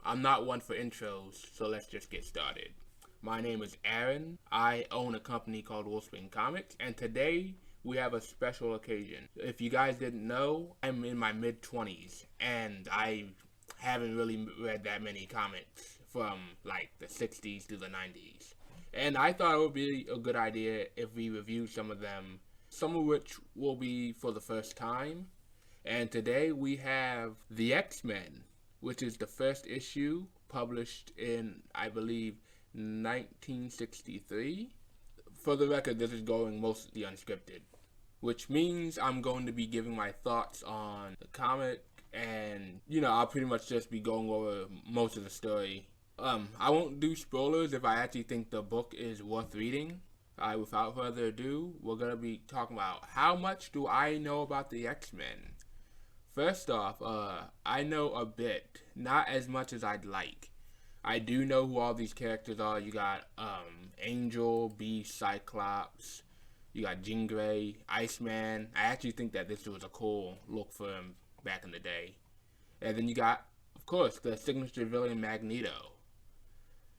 I'm not one for intros, so let's just get started. My name is Aaron. I own a company called Wulfsbane Comics, and today we have a special occasion. If you guys didn't know, I'm in my mid-20s, and I haven't really read that many comics from like the 60s to the 90s. And I thought it would be a good idea if we reviewed some of them, some of which will be for the first time. And today we have The X-Men, which is the first issue published in, I believe, 1963. For the record, this is going mostly unscripted, which means I'm going to be giving my thoughts on the comic, and I'll pretty much just be going over most of the story. I won't do spoilers if I actually think the book is worth reading. Without further ado, we're gonna be talking about how much do I know about the X-Men. First off, I know a bit, not as much as I'd like. I do know who all these characters are. You got Angel, Beast, Cyclops. You got Jean Grey, Iceman. I actually think that this was a cool look for him back in the day. And then you got, of course, the signature villain Magneto.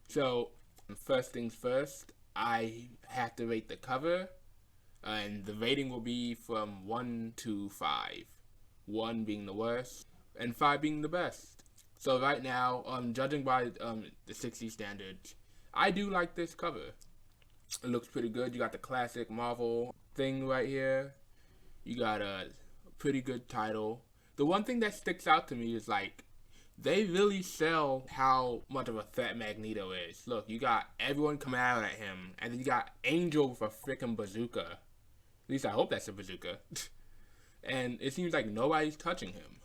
So, first things first, I have to rate the cover, and the rating will be from 1 to 5. 1 being the worst, and 5 being the best. So right now, judging by the 60 standards, I do like this cover. It looks pretty good. You got the classic Marvel thing right here. You got a pretty good title. The one thing that sticks out to me is like, they really sell how much of a threat Magneto is. Look, you got everyone coming out at him, and then you got Angel with a freaking bazooka. At least I hope that's a bazooka. And it seems like nobody's touching him.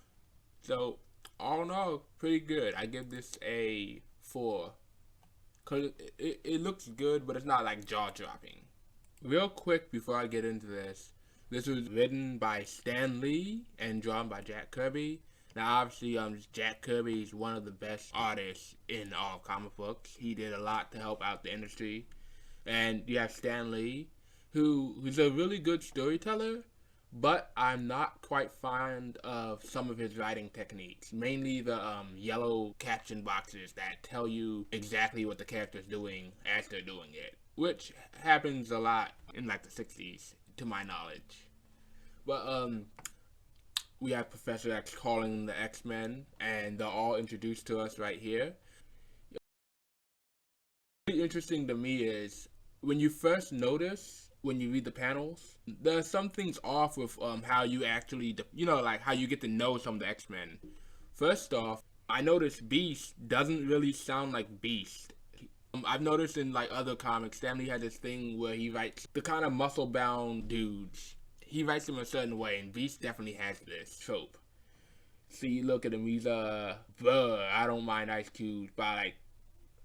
So, all in all, pretty good. I give this a 4. Because it looks good, but it's not like jaw-dropping. Real quick before I get into this was written by Stan Lee and drawn by Jack Kirby. Now, obviously, Jack Kirby is one of the best artists in all comic books. He did a lot to help out the industry. And you have Stan Lee, who's a really good storyteller, but I'm not quite fond of some of his writing techniques. Mainly the yellow caption boxes that tell you exactly what the character's doing as they're doing it, which happens a lot in like the 60s, to my knowledge. But we have Professor X calling the X-Men, and they're all introduced to us right here. What's really interesting to me is when you first notice, when you read the panels, there's some things off with how you actually, like how you get to know some of the X-Men. First off, I noticed Beast doesn't really sound like Beast. I've noticed in like other comics, Stan Lee has this thing where he writes the kind of muscle-bound dudes. He writes them a certain way, and Beast definitely has this trope. So you look at him, he's I don't mind Ice Cube, but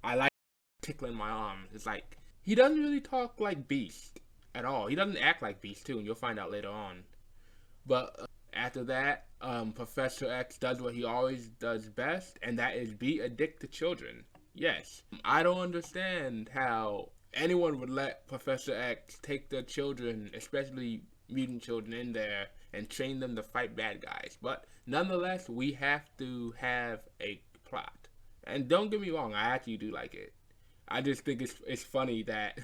I like tickling my arm. It's like, he doesn't really talk like Beast at all. He doesn't act like Beast too, and you'll find out later on. But after that, Professor X does what he always does best, and that is be a dick to children. Yes, I don't understand how anyone would let Professor X take their children, especially mutant children, in there and train them to fight bad guys. But nonetheless, we have to have a plot. And don't get me wrong, I actually do like it. I just think it's funny that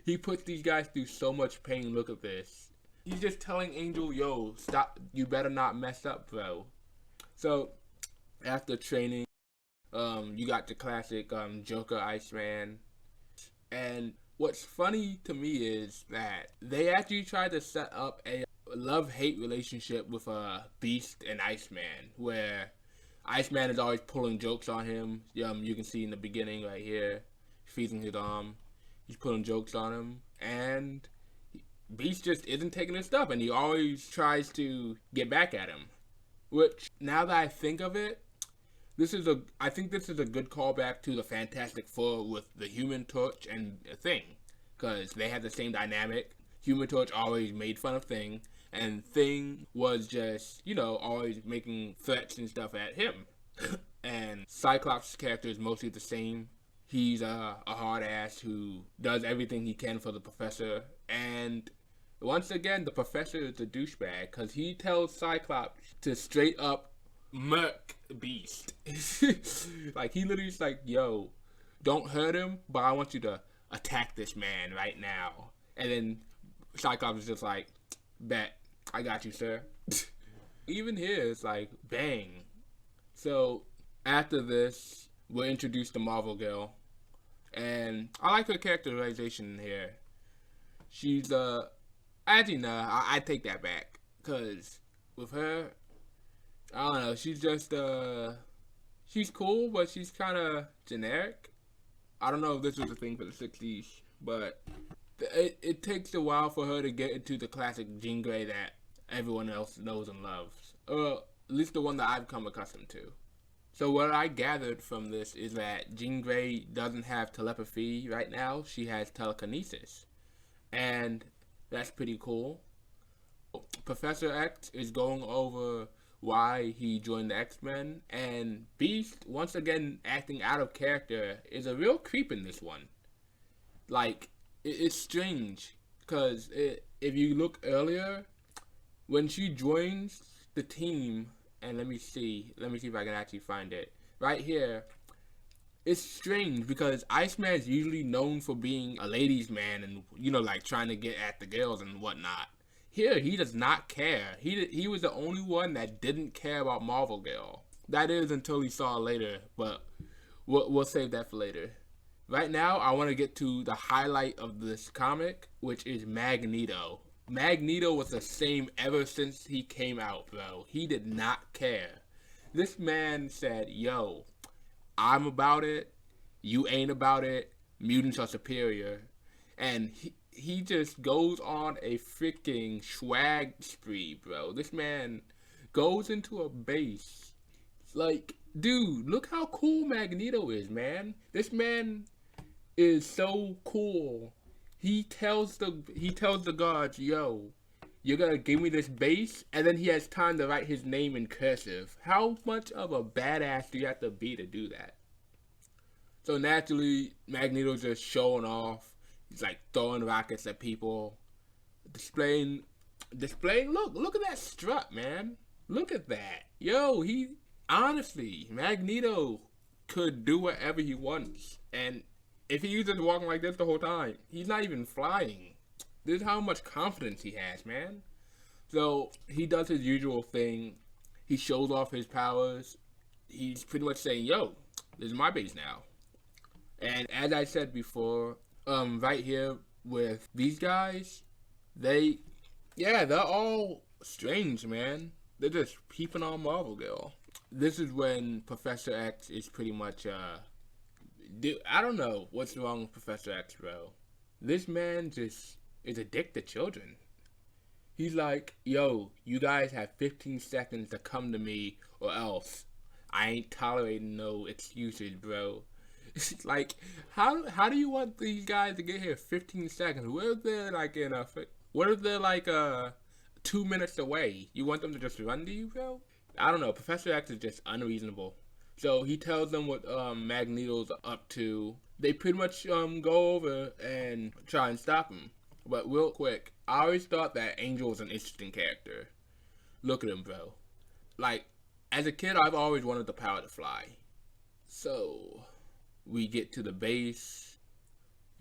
he puts these guys through so much pain. Look at this. He's just telling Angel, yo, stop, you better not mess up, bro. So, after training, you got the classic Joker, Iceman. And what's funny to me is that they actually tried to set up a love-hate relationship with Beast and Iceman, where Iceman is always pulling jokes on him. You can see in the beginning right here. Freezing his arm, he's putting jokes on him, and Beast just isn't taking his stuff, and he always tries to get back at him. Which, now that I think of it, I think this is a good callback to the Fantastic Four with the Human Torch and Thing, because they had the same dynamic. Human Torch always made fun of Thing, and Thing was just, always making threats and stuff at him. And Cyclops' character is mostly the same. He's a hard ass who does everything he can for the professor. And once again, the professor is a douchebag because he tells Cyclops to straight up Merc Beast. Like, he literally is like, yo, don't hurt him, but I want you to attack this man right now. And then Cyclops is just like, bet, I got you, sir. Even here, it's like, bang. So, after this, we're introduced to Marvel Girl. And I like her characterization here. She's, actually, no, I take that back. Because with her, I don't know, she's just, she's cool, but she's kind of generic. I don't know if this was a thing for the 60s, but it takes a while for her to get into the classic Jean Grey that everyone else knows and loves. Or at least the one that I've come accustomed to. So what I gathered from this is that Jean Grey doesn't have telepathy right now. She has telekinesis. And that's pretty cool. Professor X is going over why he joined the X-Men, and Beast, once again acting out of character, is a real creep in this one. Like, it's strange, because if you look earlier, when she joins the team, and let me see if I can actually find it. Right here, it's strange, because Iceman is usually known for being a ladies' man, and, you know, like, trying to get at the girls and whatnot. Here, he does not care. He was the only one that didn't care about Marvel Girl. That is until he saw her later, but we'll save that for later. Right now, I want to get to the highlight of this comic, which is Magneto. Magneto was the same ever since he came out, bro. He did not care. This man said, yo, I'm about it, you ain't about it, mutants are superior. And he just goes on a freaking swag spree, bro. This man goes into a base. Like, dude, look how cool Magneto is, man. This man is so cool. He tells the guards, yo, you're gonna give me this base, and then he has time to write his name in cursive. How much of a badass do you have to be to do that? So naturally, Magneto's just showing off. He's like throwing rockets at people, displaying. Look at that strut, man. Look at that, yo. Honestly, Magneto could do whatever he wants, and if he's just walking like this the whole time, he's not even flying. This is how much confidence he has, man. So he does his usual thing. He shows off his powers. He's pretty much saying, yo, this is my base now. And as I said before, right here with these guys, they're all strange, man. They're just peeping on Marvel Girl. This is when Professor X is pretty much, I don't know what's wrong with Professor X, bro. This man just is addicted to children. He's like, yo, you guys have 15 seconds to come to me, or else I ain't tolerating no excuses, bro. It's like, how do you want these guys to get here 15 seconds? What if they're like 2 minutes away? You want them to just run to you, bro? I don't know. Professor X is just unreasonable. So he tells them what Magneto's up to. They pretty much go over and try and stop him. But real quick, I always thought that Angel was an interesting character. Look at him, bro. Like, as a kid, I've always wanted the power to fly. So we get to the base.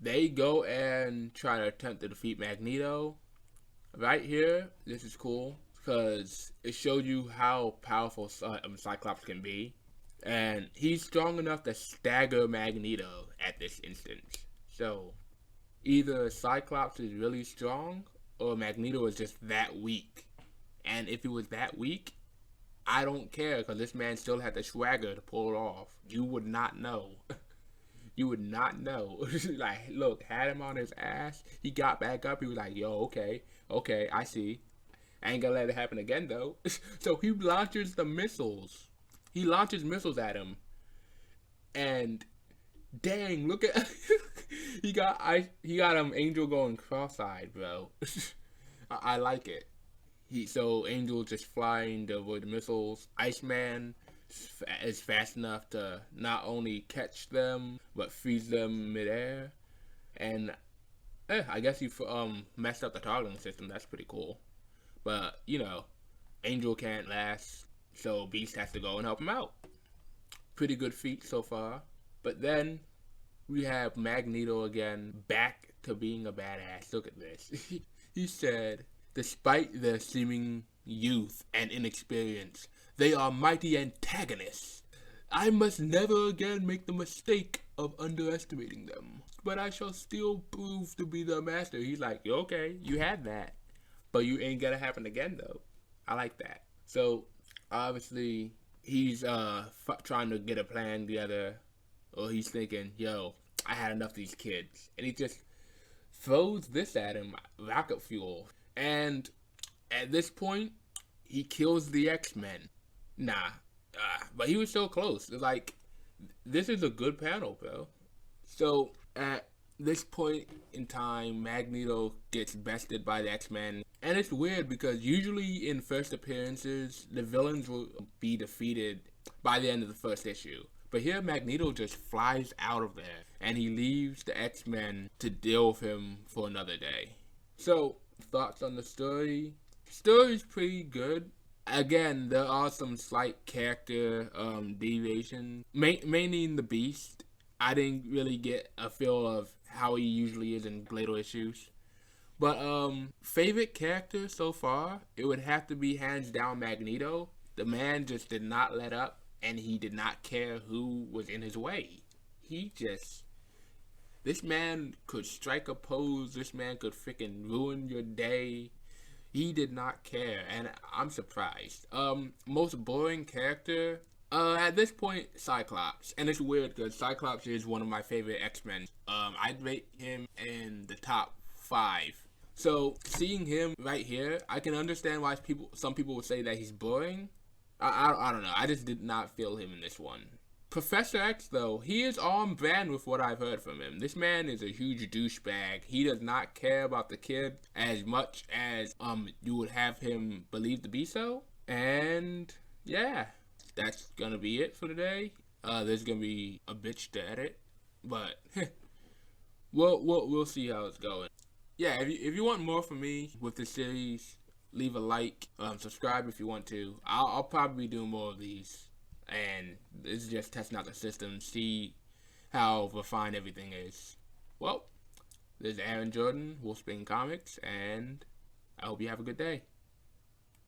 They go and try to attempt to defeat Magneto. Right here, this is cool because it shows you how powerful Cyclops can be. And he's strong enough to stagger Magneto at this instance. So either Cyclops is really strong or Magneto is just that weak. And if he was that weak, I don't care because this man still had the swagger to pull it off. You would not know. You would not know. Like, look, had him on his ass. He got back up. He was like, yo, okay, I see. I ain't gonna let it happen again, though. So he launches the missiles. He launches missiles at him. And dang, look at he got Angel going cross-eyed, bro. I like it. So Angel just flying to avoid the missiles. Iceman is fast enough to not only catch them but freeze them midair. And I guess he messed up the targeting system. That's pretty cool. But you know, Angel can't last So Beast has to go and help him out. Pretty good feat so far. But then we have Magneto again, back to being a badass. Look at this. He said, despite their seeming youth and inexperience, they are mighty antagonists. I must never again make the mistake of underestimating them, but I shall still prove to be the master. He's like, okay, you had that, but you ain't gonna happen again though. I like that. So obviously he's trying to get a plan together, or he's thinking, yo, I had enough of these kids, and he just throws this at him, rocket fuel, and at this point he kills the X-Men. But he was so close. Like, this is a good panel, bro. So at this point in time, Magneto gets bested by the X-Men. And it's weird because usually in first appearances, the villains will be defeated by the end of the first issue. But here, Magneto just flies out of there, and he leaves the X-Men to deal with him for another day. So, thoughts on the story? Story's pretty good. Again, there are some slight character deviations, mainly in the Beast. I didn't really get a feel of how he usually is in later issues. But favorite character so far, it would have to be hands down Magneto. The man just did not let up, and he did not care who was in his way. This man could strike a pose. This man could freaking ruin your day. He did not care, and I'm surprised. Most boring character, at this point, Cyclops. And it's weird because Cyclops is one of my favorite X-Men. I'd rate him in the top 5. So, seeing him right here, I can understand why some people would say that he's boring. I don't know. I just did not feel him in this one. Professor X, though, he is on brand with what I've heard from him. This man is a huge douchebag. He does not care about the kid as much as you would have him believe to be so. And yeah, that's gonna be it for today. There's gonna be a bitch to edit, but we'll see how it's going. Yeah, if you want more from me with the series, leave a like, subscribe if you want to. I'll probably do more of these. And it's just testing out the system, see how refined everything is. Well, this is Aaron Jordan, Wulfsbane Comics, and I hope you have a good day.